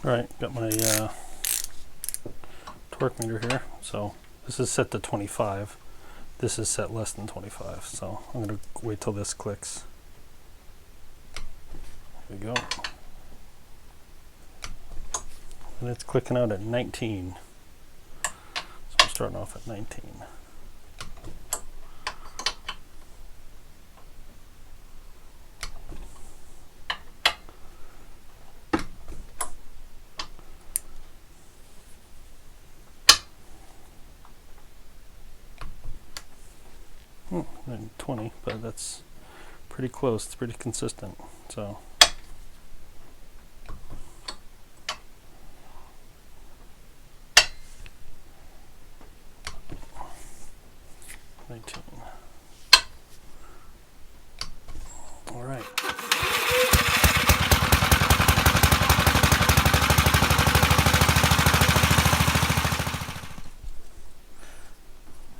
Alright, got my torque meter here. So this is set to 25. This is set less than 25. So I'm going to wait till this clicks. There we go. And it's clicking out at 19. So I'm starting off at 19. And 20, but that's pretty close. It's pretty consistent. So 19. All right.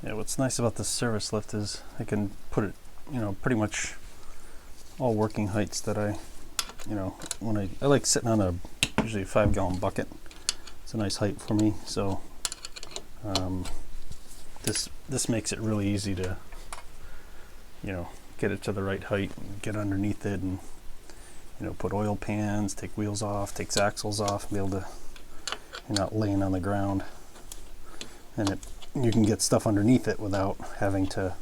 Yeah, what's nice about this service lift is I can put it, pretty much all working heights that I when I like sitting on a usually a 5-gallon bucket. It's a nice height for me, so this makes it really easy to get it to the right height and get underneath it, and put oil pans, take wheels off, take axles off, and be able to, you're not laying on the ground, and you can get stuff underneath it without having to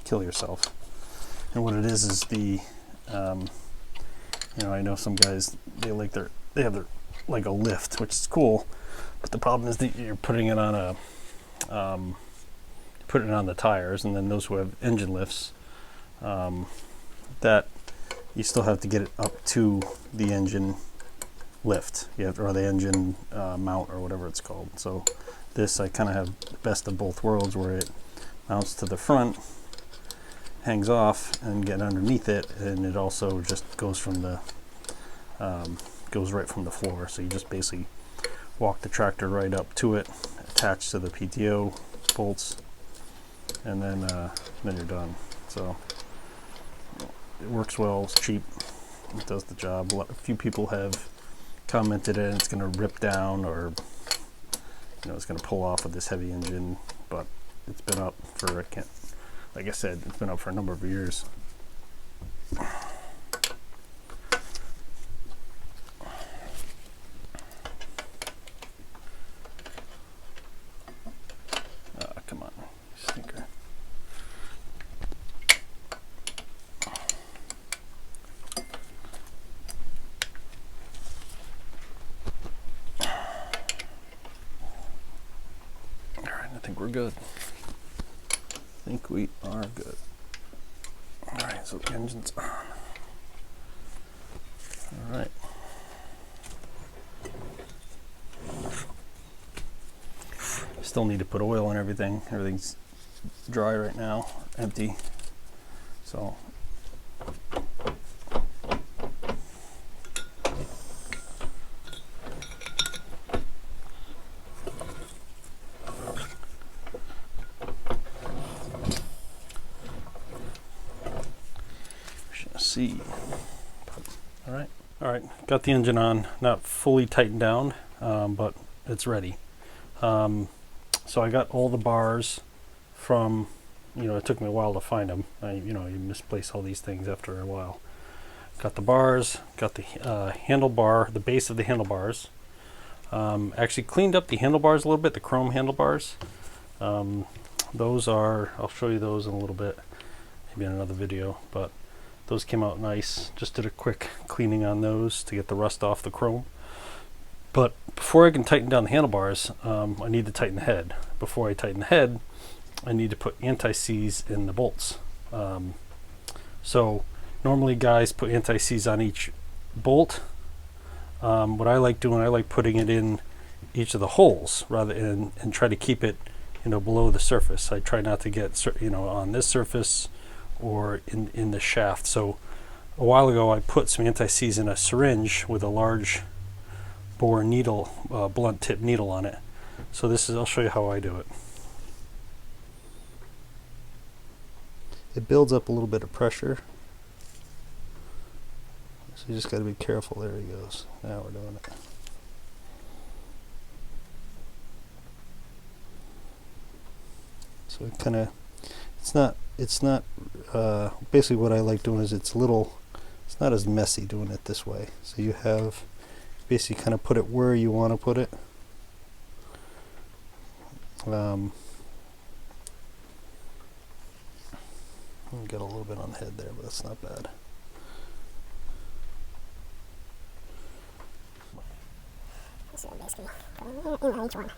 kill yourself. And what it is the I know some guys, they have their like a lift, which is cool, but the problem is that you're putting it on putting it on the tires, and then those who have engine lifts, that you still have to get it up to the engine lift, or the engine mount, or whatever it's called. So this, I kind of have the best of both worlds, where it mounts to the front, hangs off, and get underneath it, and it also just goes from the goes right from the floor. So you just basically walk the tractor right up to it, attached to the PTO bolts, and then you're done. So it works well, it's cheap, it does the job. A few people have commented that it's going to rip down, or it's going to pull off with this heavy engine, but it's been up for, like I said, it's been up for a number of years. Come on, stinker. All right, I think we're good. I think we are good. All right, so the engine's on. All right. Still need to put oil in everything. Everything's dry right now, empty. So see. All right, got the engine on, not fully tightened down, but it's ready. So I got all the bars from, it took me a while to find them. You misplace all these things after a while. Got the bars, got the handlebar, the base of the handlebars. Actually cleaned up the handlebars a little bit, the chrome handlebars. Those are, I'll show you those in a little bit, maybe in another video, but those came out nice. Just did a quick cleaning on those to get the rust off the chrome. But before I can tighten down the handlebars, I need to tighten the head. Before I tighten the head, I need to put anti-seize in the bolts. So normally guys put anti-seize on each bolt. What I like doing, I like putting it in each of the holes rather and try to keep it below the surface. I try not to get on this surface or in the shaft. So a while ago I put some anti-seize in a syringe with a large bore needle, blunt tip needle on it. So I'll show you how I do it. It builds up a little bit of pressure. So you just got to be careful. There he goes. Now we're doing it. So it kind of, it's not, basically what I like doing is it's not as messy doing it this way. So you have, basically kind of put it where you want to put it. Got a little bit on the head there, but that's not bad. So basically, in each one.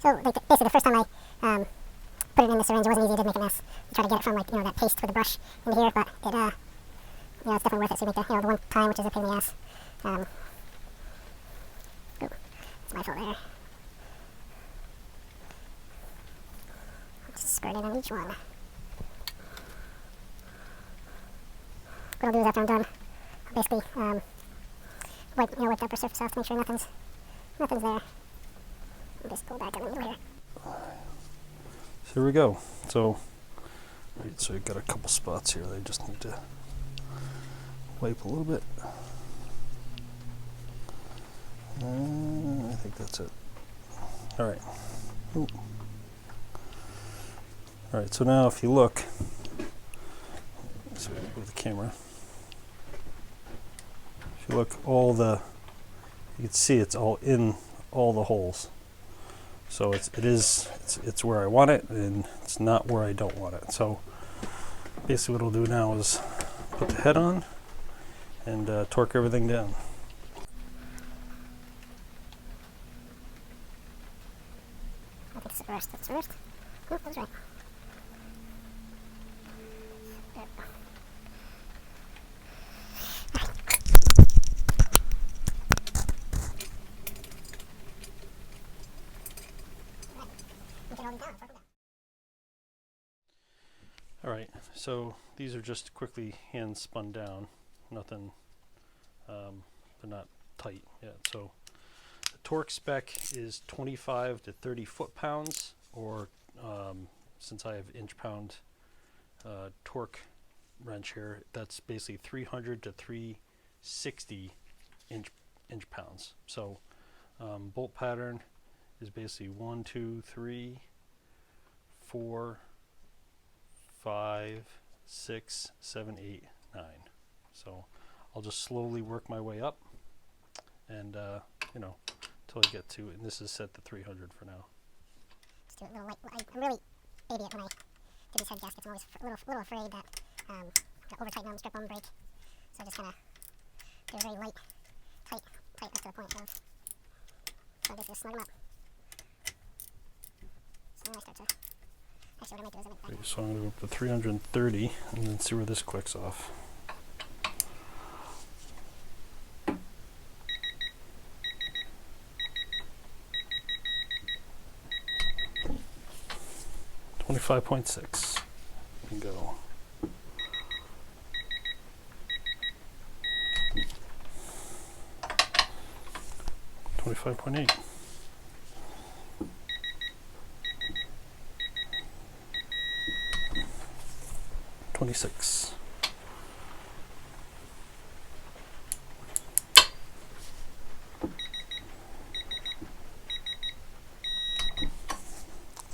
So basically, the first time I put it in the syringe, it wasn't easy. It did make a mess. I tried to get it from like that paste with the brush into here, but it it's definitely worth it. So you make the the one time, which is a pain in the ass. Ooh, it's my fault there. Just squirt it on each one. What I'll do is after I'm done, I'll basically wipe the upper surface off to make sure nothing's there. I'll just pull back on the needle here. So here we go. So you've got a couple spots here. They just need to wipe a little bit. I think that's it. All right. Ooh. All right. So now, if you look, so with the camera, if you look, you can see it's all in all the holes. So it's where I want it, and it's not where I don't want it. So basically what we'll do now is put the head on and torque everything down. I think it's reversed. That's reversed. Oh, that was right. There. All right, so these are just quickly hand spun down. Nothing, they're not tight yet. So the torque spec is 25 to 30 foot-pounds, or since I have inch-pound torque wrench here, that's basically 300 to 360 inch-pounds. So bolt pattern is basically 1, 2, 3, 4, 5, 6, 7, 8, 9. So I'll just slowly work my way up, and until I get to, and this is set to 300 for now. Just do it a little light. I'm really baby it when I do these head gaskets. I'm always a little afraid that I'm gonna over tighten them, strip them, break. So I just kind of do a very light, tight up to the point of. So I basically just snug them up. So now I start to. Actually, what I might do is I might. So I'm going to go up to 330 and then see where this clicks off. $25.6 and go. $25.8. 26.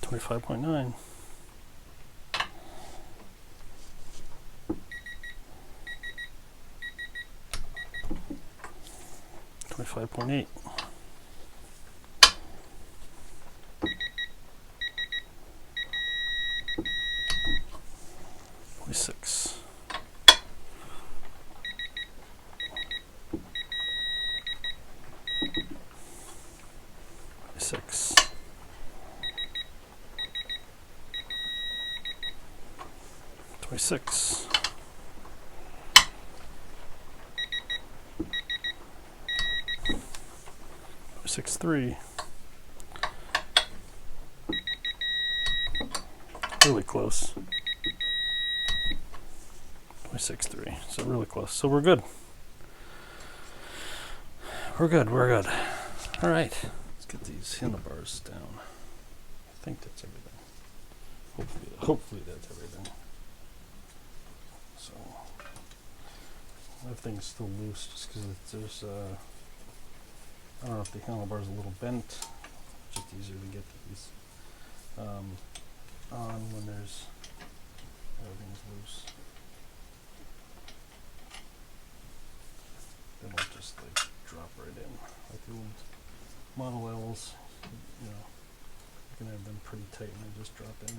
25.9. 25.8. 26. 26. 26. 26.3. Really close. 26.3. So really close. So we're good. We're good. All right. Let's get these handlebars down. I think that's everything. Hopefully that's everything. So Everything's still loose just because there's I don't know if the handlebar's a little bent. Just easier to get these on when there's everything's loose. Then we'll just like drop right in like the old Model L's. You know, you can have them pretty tight and they just drop in.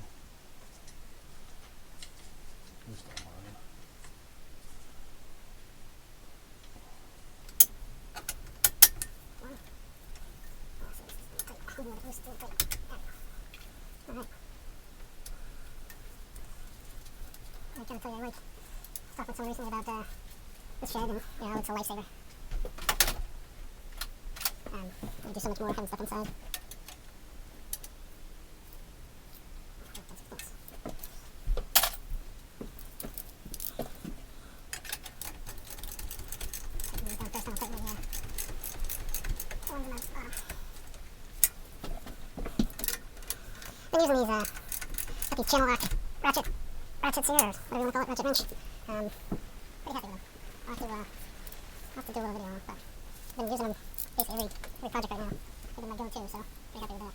At least on mine. Alright. I gotta tell you, I was talking with someone recently about this shed, and you know, it's a lifesaver. You do so much more having stuff inside. Been using these channel lock ratchets here, or whatever you want to call it, ratchet wrench. Pretty happy with them. I'll have to do a little video on them, but I've been using them basically every project right now. They've been my go-to, so pretty happy with that.